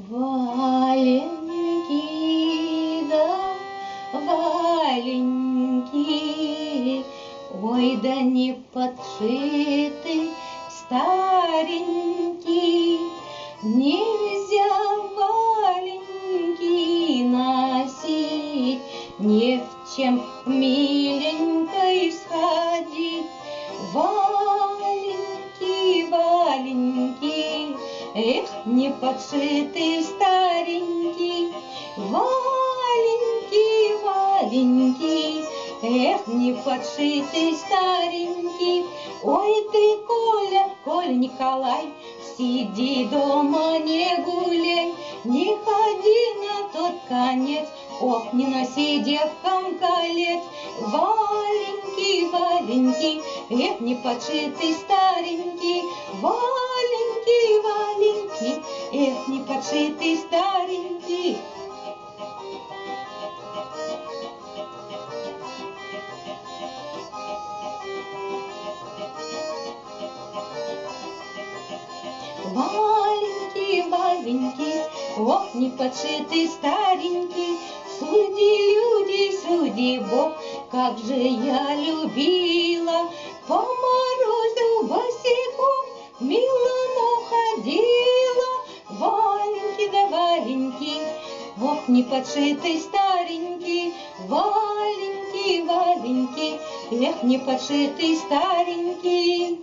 Валенки, да, валенки, ой, да не подшитый, старенький, нельзя валенки носить, не в чем миленькой сходить. Валенки, валенки, эх, не подшитый старенький, валенки, валенки, эх, не подшитый старенький. Ой ты, Коля, Коля Николай, сиди дома, не гуляй, не ходи на тот конец, ох, не носи девкам колец. Валенки, валенки, эх, не подшитый старенький, валенки, валенки, эх, не подшитый старенький. Валенки, валенки, ох, не подшитый старенький, суди, люди, суди, Бог, как же я любила по морозу босиком милому ходила. Валенки да валенки, ох, не подшитый старенький, валенки, валенки, эх, не подшитый старенький.